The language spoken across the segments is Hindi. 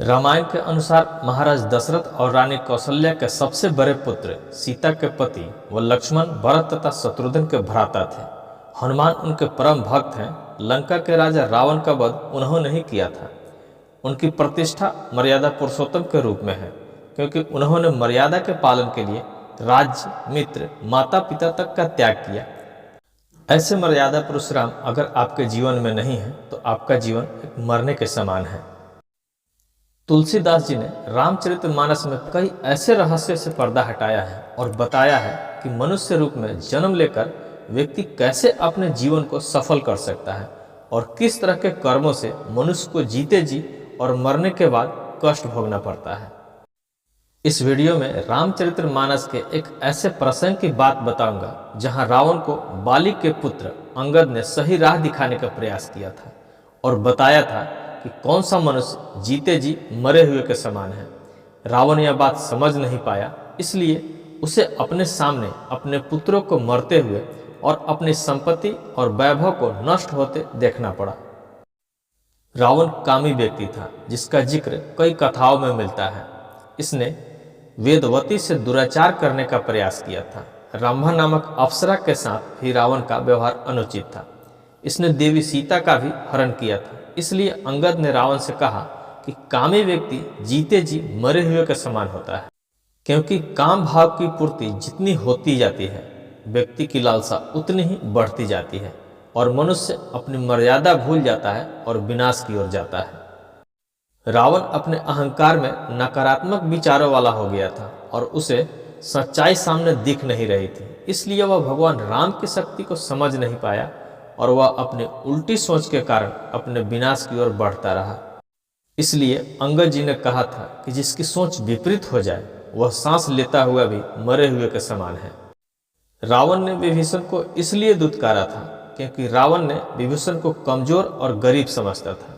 रामायण के अनुसार महाराज दशरथ और रानी कौशल्या के सबसे बड़े पुत्र सीता के पति व लक्ष्मण, भरत तथा शत्रुघ्न के भ्राता थे। हनुमान उनके परम भक्त हैं। लंका के राजा रावण का वध उन्होंने ही किया था। उनकी प्रतिष्ठा मर्यादा पुरुषोत्तम के रूप में है, क्योंकि उन्होंने मर्यादा के पालन के लिए राज्य, मित्र, माता पिता तक का त्याग किया। ऐसे मर्यादा पुरुष राम अगर आपके जीवन में नहीं है तो आपका जीवन एक मरने के समान है। तुलसीदास जी ने रामचरितमानस में कई ऐसे रहस्य से पर्दा हटाया है और बताया है कि मनुष्य रूप में जन्म लेकर व्यक्ति कैसे अपने जीवन को सफल कर सकता है और किस तरह के कर्मों से मनुष्य को जीते जी और मरने के बाद कष्ट भोगना पड़ता है। इस वीडियो में रामचरितमानस के एक ऐसे प्रसंग की बात बताऊंगा जहां रावण को बाली के पुत्र अंगद ने सही राह दिखाने का प्रयास किया था और बताया था कि कौन सा मनुष्य जीते जी मरे हुए के समान है। रावण यह बात समझ नहीं पाया, इसलिए उसे अपने सामने अपने पुत्रों को मरते हुए और अपनी संपत्ति और वैभव को नष्ट होते देखना पड़ा। रावण कामी व्यक्ति था जिसका जिक्र कई कथाओं में मिलता है। इसने वेदवती से दुराचार करने का प्रयास किया था। रंभा नामक अप्सरा के साथ भी रावण का व्यवहार अनुचित था। इसने देवी सीता का भी हरण किया था। इसलिए अंगद ने रावण से कहा कि कामी व्यक्ति जीते जी मरे हुए के समान होता है, क्योंकि काम भाव की पूर्ति जितनी होती जाती है व्यक्ति की लालसा उतनी ही बढ़ती जाती है और मनुष्य अपनी मर्यादा भूल जाता है और विनाश की ओर जाता है। रावण अपने अहंकार में नकारात्मक विचारों वाला हो गया था और उसे सच्चाई सामने दिख नहीं रही थी, इसलिए वह भगवान राम की शक्ति को समझ नहीं पाया और वह अपने उल्टी सोच के कारण अपने विनाश की ओर बढ़ता रहा। इसलिए अंगद जी ने कहा था कि जिसकी सोच विपरीत हो जाए वह सांस लेता हुआ भी मरे हुए के समान है। रावण ने विभीषण को इसलिए दुत्कारा था क्योंकि रावण ने विभीषण को कमजोर और गरीब समझता था।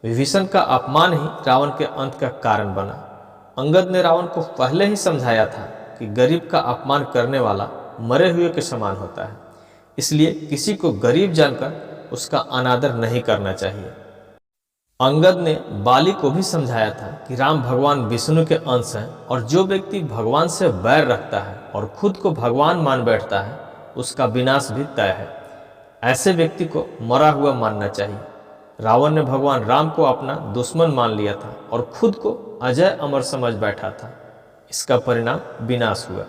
विभीषण का अपमान ही रावण के अंत का कारण बना। अंगद ने रावण को पहले ही समझाया था कि गरीब का अपमान करने वाला मरे हुए के समान होता है, इसलिए किसी को गरीब जानकर उसका अनादर नहीं करना चाहिए। अंगद ने बाली को भी समझाया था कि राम भगवान विष्णु के अंश हैं और जो व्यक्ति भगवान से बैर रखता है और खुद को भगवान मान बैठता है उसका विनाश भी तय है। ऐसे व्यक्ति को मरा हुआ मानना चाहिए। रावण ने भगवान राम को अपना दुश्मन मान लिया था और खुद को अजय अमर समझ बैठा था। इसका परिणाम विनाश हुआ।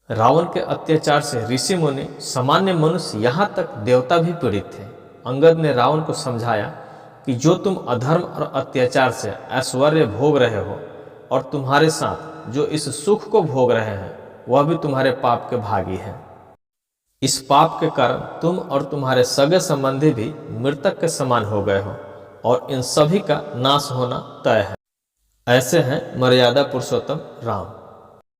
रावण के अत्याचार से ऋषि मुनि, सामान्य मनुष्य, यहाँ तक देवता भी पीड़ित थे। अंगद ने रावण को समझाया कि जो तुम अधर्म और अत्याचार से ऐश्वर्य भोग रहे हो और तुम्हारे साथ जो इस सुख को भोग रहे हैं वह भी तुम्हारे पाप के भागी हैं। इस पाप के कारण तुम और तुम्हारे सगे संबंधी भी मृतक के समान हो गए हो और इन सभी का नाश होना तय है। ऐसे हैं मर्यादा पुरुषोत्तम राम।